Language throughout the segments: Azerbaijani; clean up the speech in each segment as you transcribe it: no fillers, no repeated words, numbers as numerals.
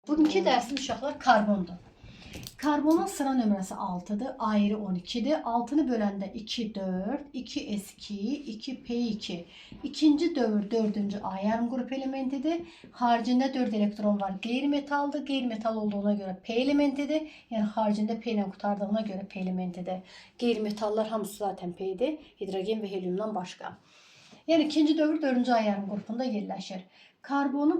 Bugünkü dərsim uşaqlar karbondur. Karbonun sıra nömrəsi 6-dır, ayrı 12-dir. 6-nı böləndə 2, 4, 2s2, 2p2. İkinci dövr 4-cü A yarım qrup elementidir. Haricində 4 elektron var, qeyri-metaldır. Qeyri-metal olduğuna görə P elementidir. Yəni haricində P ilə qurtardığına görə P elementidir. Qeyri-metallar hamısı zaten P-dir, hidrogen və helyumdan başqa. Yəni ikinci dövr 4-cü A yarım qrupunda yerləşir. Karbon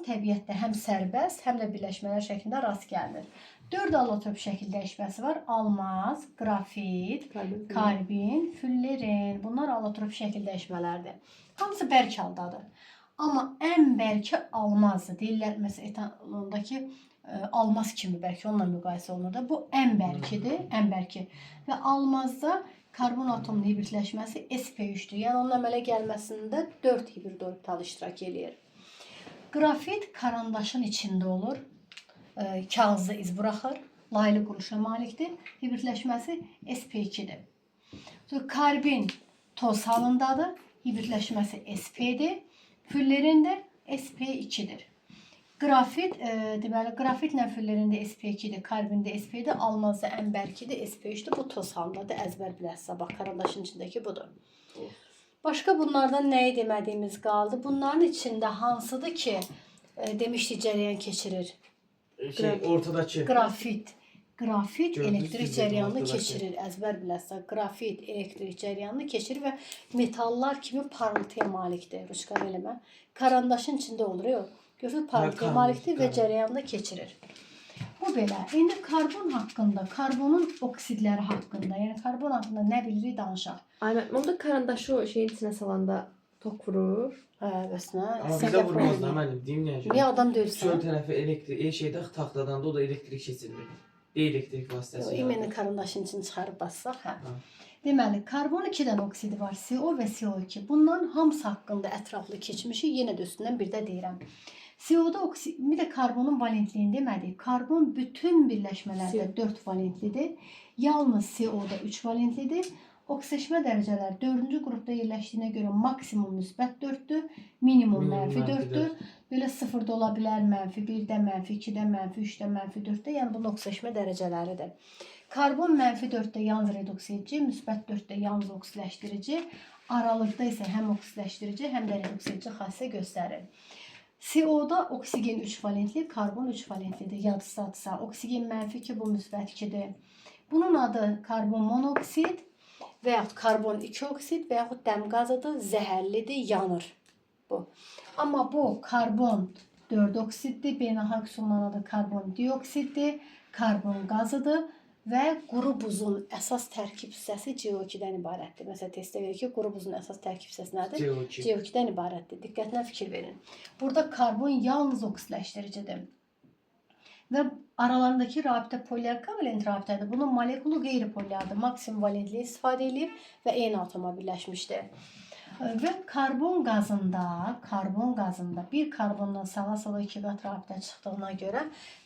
təbiətdə həm sərbəst, həm də birləşmələr şəklində rast gəlinir. 4 allotrop şəkil dəyişməsi var. Almaz, qrafit, karbin, füllerin. Bunlar allotrop şəkil dəyişmələrdir. Hamısı bərk haldadır. Amma ən bərki almazdır. Deyirlər, məsələn, etanondakı almaz kimi bərki, onunla müqayisə olunur da. Bu ən bərkidir, ən bərki. Və almazda karbon atomlu hibridləşməsi sp3-dür. Yəni onun əmələ gəlməsində 4 hibrid orbital iştirak edir. Qrafit karandaşın içində olur. Kağızda iz buraxır. Laylı quruluşa malikdir. Hibridləşməsi sp2-dir. Karbin toz halındadır. Hibridləşməsi sp-dir. Füllerin də sp2-dir. Qrafit, deməli, qrafitlə füllerin də sp2-dir. Karbin də sp-dir. Almazda ən bərkidir, sp3-dür. Bu toz halındadır. Əzbər biləsiniz. Bax, karandaşın içindəki budur. Başqa bunlardan nəyi demədiyimiz qaldı? Bunların içində hansıdır ki, demişdik cərəyan keçirir? Ortadakı. Qrafit. Qrafit elektrik cərəyanını keçirir. Əzbər biləsiniz. Qrafit elektrik cərəyanını keçirir və metallar kimi parıltıya malikdir. Ruçkan eləmə. Karandaşın içində olur. Görürsünüz, parıltıya malikdir və cərəyanını keçirir. Bu belə. İndi karbon haqqında, karbonun oksidləri haqqında, yəni karbon haqqında nə bilirik danışaq. Aynen. Onda karandaşı o şeyin içine salanda tok vurur. Bəs nə? Amma bizə vurmaz da mənim, deyim necə. Niyə adam deyilsən? Çöl tərəfi elektrik, şeydə taxtadan da o da elektrik keçirmir. Elektrik vasitəsi. İmeni karandaşın için çıxarıb bassaq, hə. Deməli, karbon 2 dənə oksidi var, CO və CO2. Bunların hamısı haqqında ətraflı keçmişi yenə də üstündən bir də deyirəm. CO-da bir də karbonun valentliyini demədik. Karbon bütün birləşmələrdə 4 valentlidir. Yalnız CO-da 3 valentlidir. Oksidaşma dərəcələri 4-cü qrupda yerləşdiyinə görə maksimum müsbət 4-dür, minimum mənfi 4-dür. Belə 0-da ola bilər, mənfi 1-də, mənfi 2-də, mənfi 3-də, mənfi 4-də. Yəni bunun oksidaşma dərəcələridir. Karbon mənfi 4-də yalnız redoks edici, müsbət 4-də yalnız oksidləşdirici. Aralıqda isə həm oksidləşdirici, həm də redoks edici xassiyyət göstərir. CO-da oksigen 3 valentli, karbon 3 valentlidir. Yadınızda oksigen mənfi 2, bu müsbət 2-dir. Bunun adı karbon monoksid və yaxud karbon 2 oksid və yaxud dəm qazıdır, zəhərlidir, yanır. Bu. Amma bu karbon 4 oksiddir, beynəlxalq üsulunun adı karbon dioksiddir, karbon qazıdır və quru buzun əsas tərkib hissəsi CO2-dən ibarətdir. Məsələn, testdə verir ki, quru buzun əsas tərkib hissəsi nədir? CO2-dən ibarətdir. Diqqətinə fikir verin. Burada karbon yalnız oksidləşdiricidir. Və aralarındakı rabitə polyar kovalent rabitədir. Bunun molekulu qeyri-polyardır. Maksimum valentliyi istifadə edib və eyni atoma birləşmişdir. Və karbon qazında bir karbondan sağa-sola 2 qat rabitə çıxdığına görə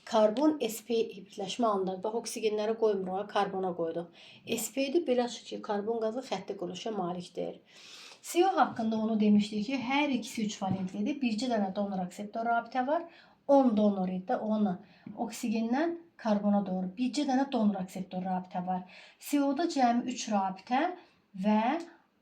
karbon sp hibridləşmə anında, bax oksigenləri qoymuruq, karbona qoyduq. Sp-dir, belə çıxır ki, karbon qazı xətti quruluşa malikdir. CO haqqında onu demişdik ki, hər ikisi 3 valentlidir. Bircə dənə donor akseptor rabitə var. 10 donor idi, 10 oksigendən karbona doğru. Bircə dənə donor akseptor rabitə var. CO-da cəmi 3 rabitə və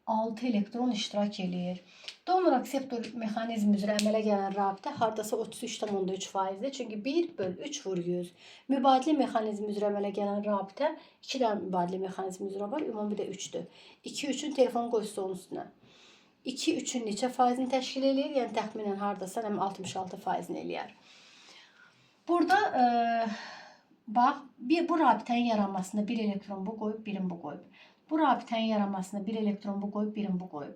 6 elektron iştirak edir. Donor akseptor mexanizmi üzrə əmələ gələn rabitə hardasa 33,3%-dir. Çünki 1/3 vur 100. Mübadilə mexanizmi üzrə əmələ gələn rabitə 2 dənə mübadilə mexanizmi üzrə var. Ümumi də 3-dür. 2-3-ün telefonu qoy stolun üstünə. 2-3-ün neçə faizini təşkil edir? Yəni təxminən hardasa 66%-ni eləyər. Burada bax, bu rabitənin yaranmasında bir elektron bu qoyub, birini bu qoyub. Bu rabitənin yaranmasında bir elektron bu qoyub, birini bu qoyub.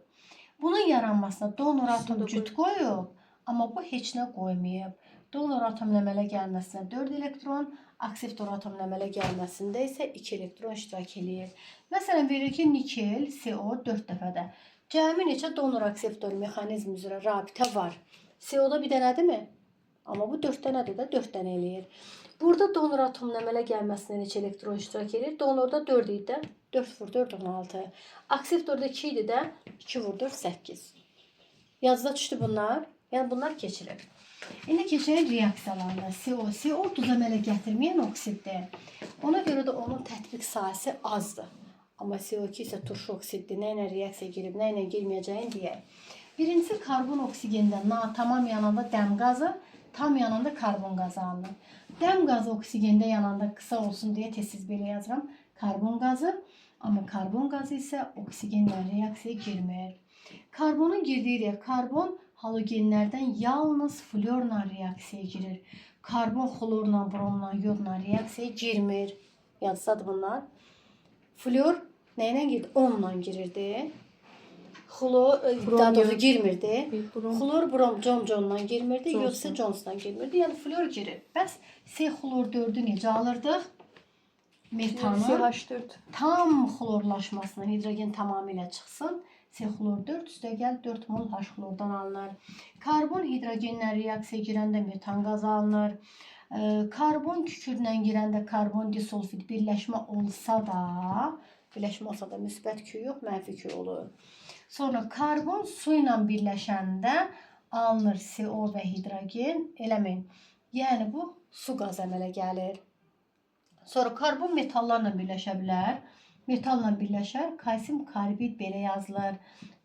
Bunun yaranmasına donor atom cüt qoyub, amma bu heç nə qoymayıb. Donor atom əmələ gəlməsinə 4 elektron, akseptor atom əmələ gəlməsində isə 2 elektron iştirak edir. Məsələn, verir ki, nikel, CO 4 dəfədə. Cəmi neçə donor akseptor mexanizmi üzrə rabitə var. CO-da bir dənədirmi? Amma bu 4 dənədir də 4 dənə eləyir. Burada donor atomun əmələ gəlməsinə neçə elektron iştirak edir? Donorda 4 idi də 4 vur 4, 16. Akseptorda 2 idi də 2 vur 4, 8. Yazıda düşdü bunlar. Yəni bunlar keçirir. İndi keçək reaksiyalarına. CO duz əmələ gətirməyən oksiddir. Ona görə də onun tətbiq sahəsi azdır. Amma CO2 isə turşu oksiddir. Nə ilə reaksiya girib, nə ilə girməyəcəyini deyək. Birincisi karbon oksigində tamam yananda dəm qazı, tam yananda karbon qazı alınır. Dəm qazı oksigində yananda qısa olsun deyə tez-tez belə yazıram. Karbon qazı, amma karbon qazı isə oksigenlə reaksiyaya girmir. Karbonun girdiyi reaksiya, karbon halogenlərdən yalnız florla reaksiyaya girir. Karbon xlorla, bromla, yodla reaksiyaya girmir. Yazsadı bunlar. Flor nə ilə girdi? Onla girirdi. Xlor daha doğrusu girmirdi. Xlor, brom, John-John'la girmirdi, yoxsa Johnson-la girmirdi. Yəni flor girir. Bəs C-xlor 4-ü necə alırdıq? Metanın CH4 tam xlorlaşmasına, hidrogen tamamilə çıxsın. C-xlor 4 üstə gəl 4 mol H-xlordan alınır. Karbon hidrogenlə reaksiya girəndə metan qazı alınır. Karbon kükürdlə girəndə karbon disulfid birləşmə olsa da müsbət Q yox, mənfi Q olur. Sonra karbon su ilə birləşəndə alınır CO və hidrogen element. Yəni bu su qazı əmələ gəlir. Sonra karbon metallarla birləşə bilər. Metalla birləşər, kalsium karbid belə yazılır.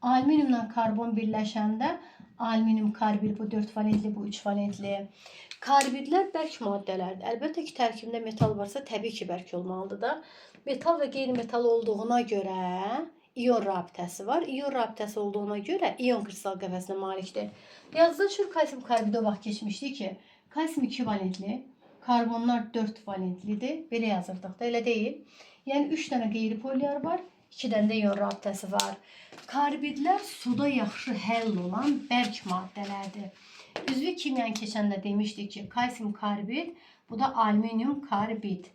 Alüminiumla karbon birləşəndə alüminium karbid bu 4 valentli, bu 3 valentli. Karbidlər bərk maddələrdir. Əlbəttə ki, tərkibində metal varsa təbii ki, bərk olmalıdır da. Metal və qeyri-metal olduğuna görə ion rabitəsi var. İon rabitəsi olduğuna görə ion kristal qəfəsinə malikdir. Yazıda şur kalsium karbid o vaxt keçmişdi ki, kalsium 2 valentli, karbonlar 4 valentlidir. Belə yazırdıq da, elə deyil. Yəni 3 dənə qeyri-polyar var, 2 dənə də ion rabitəsi var. Karbidlər suda yaxşı həll olan bərk maddələrdir. Üzvü kimyanı keçəndə demişdik ki, kalsium karbid, bu da alüminium karbid.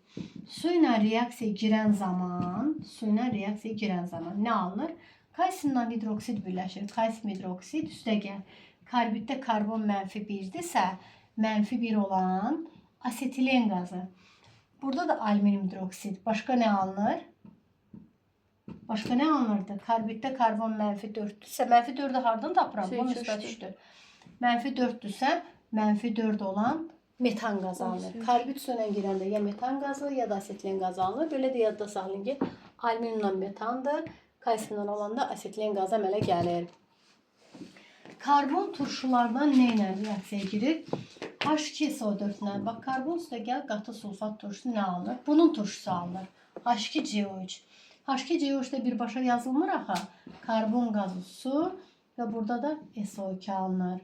Su ilə reaksiyaya girən zaman nə alınır? Kalsiumla hidroksid birləşir. Kalsium hidroksid üstə gəl. Karbiddə karbon mənfi 1-dirsə, mənfi 1 olan asetilen qazı. Burada da alüminium hidroksid. Başqa nə alınır? Başqa nə alınırdı? Karbiddə karbon mənfi 4-dürsə, mənfi 4-ü hardan tapıram? Bu müsbət 3-dür. Mənfi 4-dürsə, mənfi 4 olan metan qazı alınır. Karbid su ilə girəndə ya metan qazı, ya da asetilen qazı alınır. Belə də yadda saxlayın ki, alüminiumla metandır. Kalsiumla olanda asetilen qazı əmələ gəlir. Karbon turşulardan nə ilə reaksiyaya girir? H2SO4-lə. Bax, karbon üstə gəl, qatı sulfat turşusu nə alınır? Bunun turşusu alınır. H2CO3. H2CO3-də birbaşa yazılmır axı. Karbon qazı su və burada da SO2 alınır.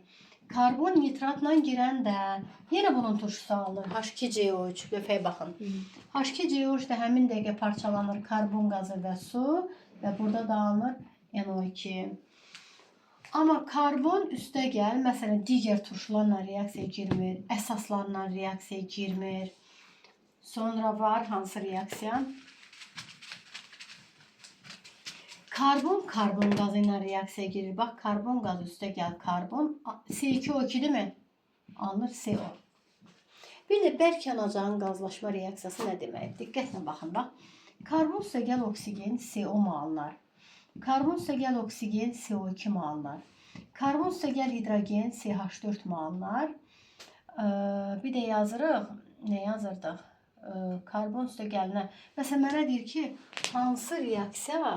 Karbon nitratla girəndə yenə bunun turşusu alınır. H2CO3. Lövhəyə baxın. H2CO3 də həmin dəqiqə parçalanır. Karbon qazı və su və burada da alınır NO2. Amma karbon üstə gəl, məsələn, digər turşularla reaksiyaya girmir, əsaslarla reaksiyaya girmir. Sonra var hansı reaksiya? Karbon qazı ilə reaksiyaya girir. Bax, karbon qazı üstə gəl, karbon. C2O2 değil mi? Alınır CO. Bir də bərk yanacağın qazlaşma reaksiyası nə deməkdir? Diqqətlə baxın, bax. Karbon üstə gəl oksigen, CO mu alınır? Karbon üstə gəl oksigen, CO2 mu alınır? Karbon üstə gəl hidrogen, CH4 mu alınır? Bir də yazırıq, nə yazırdıq? Karbon üstə gəlinə. Məsələn, mənə deyir ki, hansı reaksiya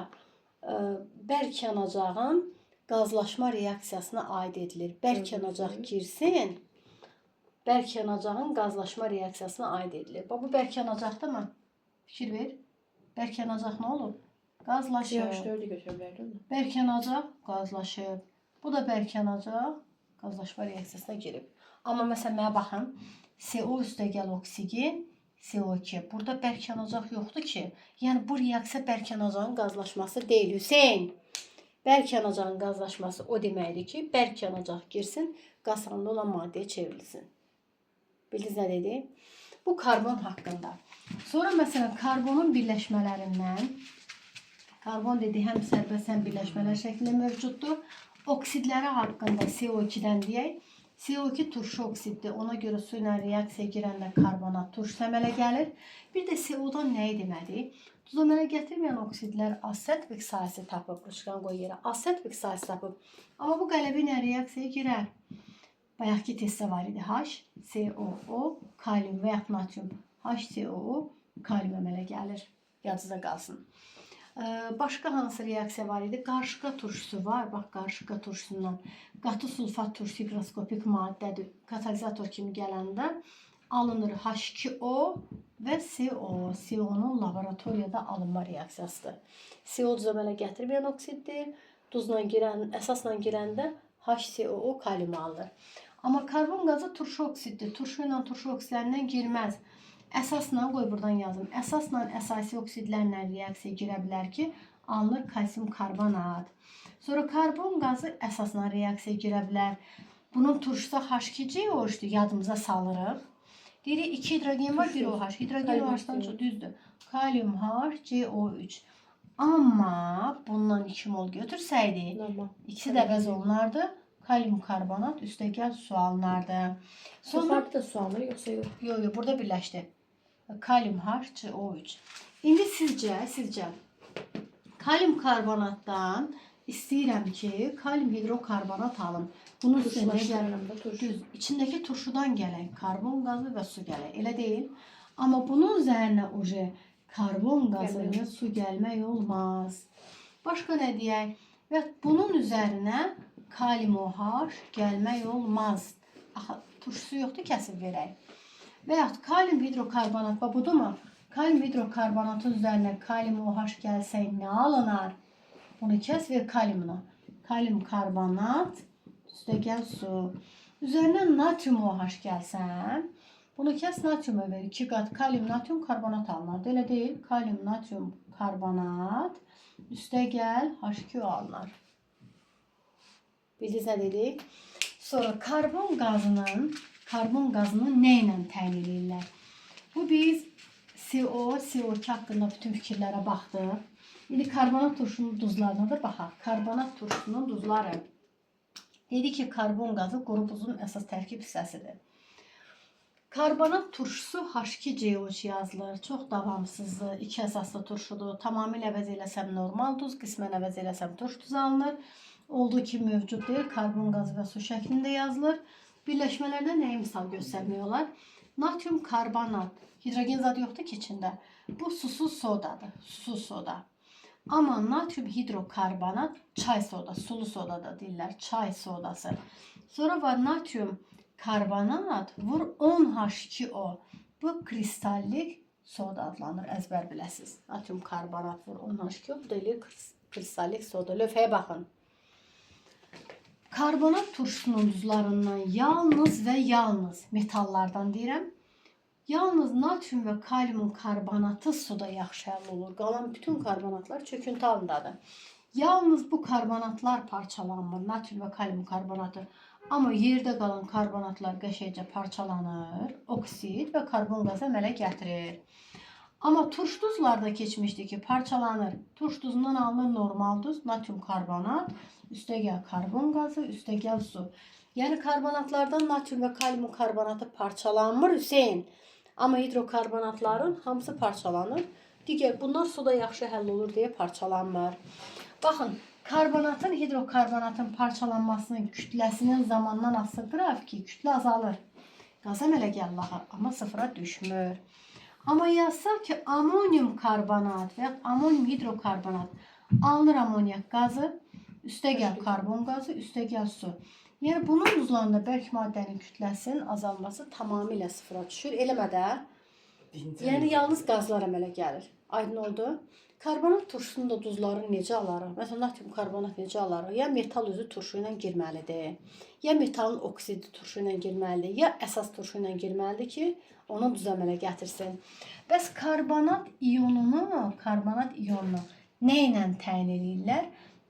bərk yanacağın qazlaşma reaksiyasına aid edilir? Bərk yanacaq girsin, bərk yanacağın qazlaşma reaksiyasına aid edilir. Bu bərk yanacaqdır mı? Fikir ver. Bərk yanacaq nə olur? Qazlaşır. CH4-ü götürə bilərdi onu. Bərk yanacaq qazlaşır. Bu da bərk yanacaq qazlaşma reaksiyasına girib. Amma məsələn, mənə baxın. CO üstə gəl oksigen, CO2. Burada bərk yanacaq yoxdur ki. Yəni, bu reaksiya bərk yanacağın qazlaşması deyil. Hüseyin, bərk yanacağın qazlaşması o deməkdir ki, bərk yanacaq girsin, qazanlı olan maddəyə çevrilsin. Bildiniz nə dedi? Bu karbon haqqında. Sonra məsələn, karbonun birləşmələrindən, karbon dedi, həm sərbəst, həm birləşmələr şəklində mövcuddur. Oksidləri haqqında CO2-dən deyək. CO2 turşu oksiddir. Ona görə su ilə reaksiyaya girəndə karbonat turşu əmələ gəlir. Bir də CO-dan nəyi deməli? Duz əmələ gətirməyən oksidlər az sətviq sahəsi tapıb. Qışqan qoy yerə. Az sətviq sahəsi tapıb. Amma bu qələbə ilə reaksiyaya girər. Bayaqki testdə var idi. HCOO, kalium və ya natrium. HCOO, kalium əmələ gəlir. Yadınızda qalsın. Başqa hansı reaksiya var idi? Qarışqa turşusu var. Bax, qarışqa turşusundan qatı sulfat turşusu higroskopik maddədir. Katalizator kimi gələndə alınır H2O və CO. CO-nun laboratoriyada alınma reaksiyasıdır. CO duz əmələ gətirməyən oksiddir. Duzla girən, əsasla girəndə HCOO kalium alınır. Amma karbon qazı turşu oksiddir. Turşu ilə turşu oksidlərindən girməz. Əsasla, qoy buradan yazım. Əsasla əsasi oksidlərlə reaksiya girə bilər ki, alınır kalsium karbonat. Sonra karbon qazı əsasla reaksiya girə bilər. Bunun turşusu H2CO-dur, yadımıza salırıq. Deyirik 2 hidrogen var, 1 OH. Hidrogen OH-dan çox düzdür. Kalium HCO3. Amma bundan 2 mol götürsəydik, ikisi də əvəz olunardı. Kalium karbonat üstəgəl su alınardı. Sonra da su alınır, yoxsa yox? Yox, burada birləşdi. Kalium HCO3. İndi sizcə kalium karbonatdan istəyirəm ki, kalium hidrokarbonat alım. Bunun düz, içindəki turşudan gələn karbon qazı və su gələk. Elə deyil. Amma bunun üzərinə karbon qazı və su gəlmək olmaz. Başqa nə deyək? Və bunun üzərinə kalium OH gəlmək olmaz. Axı, turşusu yoxdur, kəsib verək. Və yaxud kalium hidrokarbonat, budurmu? Kalium hidrokarbonatın üzərinə kalium OH gəlsək nə alınar? Bunu kəs ver kaliumuna. Kalium karbonat, üstəgəl su. Üzərinə natrium OH gəlsən, bunu kəs natriuma ver. 2 qat kalium natrium karbonat alınar. Elə deyil. Kalium natrium karbonat, üstəgəl H2O alınar. Bildiniz nə dedik? Sonra karbon qazını nə ilə təyin edirlər? Bu biz CO2 haqqında bütün fikirlərə baxdıq. İndi karbonat turşunun duzlarına da baxaq. Karbonat turşusunun duzları. Dedi ki, karbon qazı quru buzun əsas tərkib hissəsidir. Karbonat turşusu H2CO3 yazılır. Çox davamsızdır. 2 əsaslı turşudur. Tamamilə əvəz eləsəm normal duz, qismən əvəz eləsəm turş duzu alınır. Olduğu kimi mövcud deyil. Karbon qazı və su şəklində yazılır. Birləşmələrdə nəyi misal göstərmək olar? Natrium karbonat. Hidrogen zadı yoxdur ki içində. Bu susuz sodadır. Susuz soda. Amma natrium hidrokarbonat çay soda, sulu soda da deyirlər. Çay sodası. Sonra var natrium karbonat vur 10H2O. Bu kristallik soda adlanır. Əzbər biləsiniz. Natrium karbonat vur 10H2O. Bu da elə kristallik soda. Lövhəyə baxın. Karbonat turşusunun duzlarından yalnız və yalnız metallardan deyirəm. Yalnız natrium və kaliumun karbonatı suda yaxşı həll olur. Qalan bütün karbonatlar çöküntü halındadır. Yalnız bu karbonatlar parçalanmır. Natrium və kalium karbonatı. Amma yerdə qalan karbonatlar qəşəngcə parçalanır. Oksid və karbon qazı əmələ gətirir. Amma turş duzlarda keçmişdi ki, parçalanır. Turş duzundan alınır normal duz, natrium karbonat, üstəgəl karbon qazı, üstəgəl su. Yəni karbonatlardan natrium və kalium karbonatı parçalanmır Hüseyin. Amma hidrokarbonatların hamısı parçalanır. Digər bunlar suda yaxşı həll olur deyə parçalanmır. Baxın, karbonatın, hidrokarbonatın parçalanmasının kütləsinin zamandan asılı qrafiki kütlə azalır. Qaz əmələ gəlir, amma sıfıra düşmür. Amma yazsaq ki, amonium karbonat və amonium hidrokarbonat alınır amoniyak qazı, üstəgəl karbon qazı, üstəgəl su. Yəni bunun duzlarında bərk maddənin kütləsinin azalması tamamilə sıfıra düşür. Eləmədə, yəni yalnız qazlar əmələ gəlir. Aydın oldu. Karbonat turşusunda duzları necə alarıq? Məsələn, natrium karbonat necə alarıq? Ya metal üzü turşu ilə girməlidir, ya metalın oksidi turşu ilə girməlidir, ya əsas turşu ilə girməlidir ki, onu duz əmələ gətirsin. Bəs karbonat ionunu nə ilə təyin edirlər?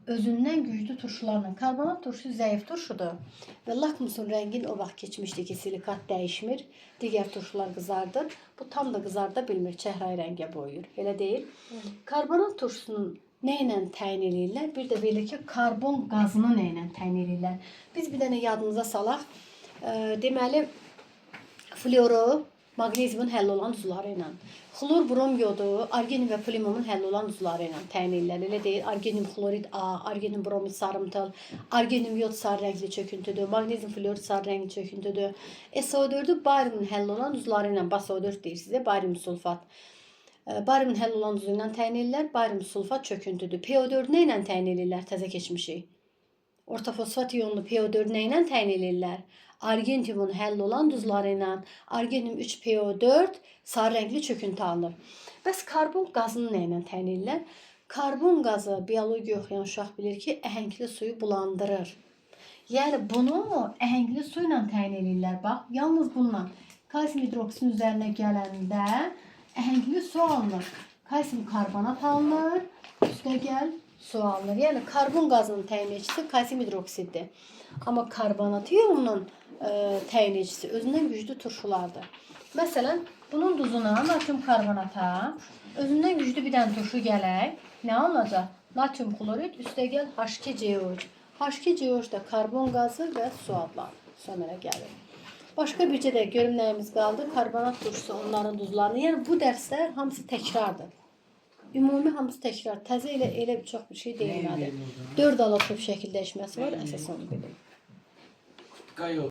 Özündən güclü turşularla. Karbonat turşusu zəif turşudur. Və lakmusun rəngin o vaxt keçmişdi ki, silikat dəyişmir, digər turşular qızardır. Bu tam da qızarda bilmir, çəhrayı rəngə boyuyur. Elə deyil. Karbonat turşusunun nə ilə təyin edirlər? Bir də belə ki, karbon qazını nə ilə təyin edirlər? Biz bir dənə yadımıza salaq. Deməli, fluoru, maqneziumun həll olan duzları ilə. Xlor brom yodu argenin və poliumun həll olan duzları ilə təyin edilir. Elə deyil, argenin xlorid A, argenin bromid sarımtıl, argenin yod sarı rəngli çöküntüdür, maqnezium florid sarı rəngli çöküntüdür. SO4-ü bariumun həll olan duzları ilə, BaSO4 deyir sizə, barium sulfat. Bariumun həll olan duzu ilə təyin edirlər, barium sulfat çöküntüdür. PO4 nə ilə təyin edirlər təzə keçmişi? Ortofosfat iyonlu PO4 nə ilə təyin edirlər? Argentiumun həll olan duzları ilə argentium 3PO4 sarı rəngli çöküntü alınır. Bəs karbon qazını nə ilə təyin edirlər? Karbon qazı biologiya oxuyan uşaq bilir ki, əhəngli suyu bulandırır. Yəni bunu əhəngli su ilə təyin edirlər. Bax, yalnız bununla kalsium hidroksidin üzərinə gələndə əhəngli su alınır. Kalsium karbonat alınır, üstə gəl su alınır. Yəni karbon qazının təyin edicisi kalsium hidroksiddir. Amma karbonat iyonunun təyin edicisi özündən güclü turşulardır. Məsələn, bunun duzuna natrium karbonata özündən güclü bir dənə turşu gələk. Nə alınacaq? Natrium xlorid, üstə gəl H2CO3. H2CO3 da karbon qazı və su adlanır. Su əmələ gəlir. Başqa bircə də görüm nəyimiz qaldı? Karbonat turşusu, onların duzlarını. Yəni bu dərslər hamısı təkrardır. Ümumi hamısı təkrar. Təzə elə çox bir şey deyilmədi. 4 alotropik şəkildə içməsi var, əsas onu bilin. Qayo.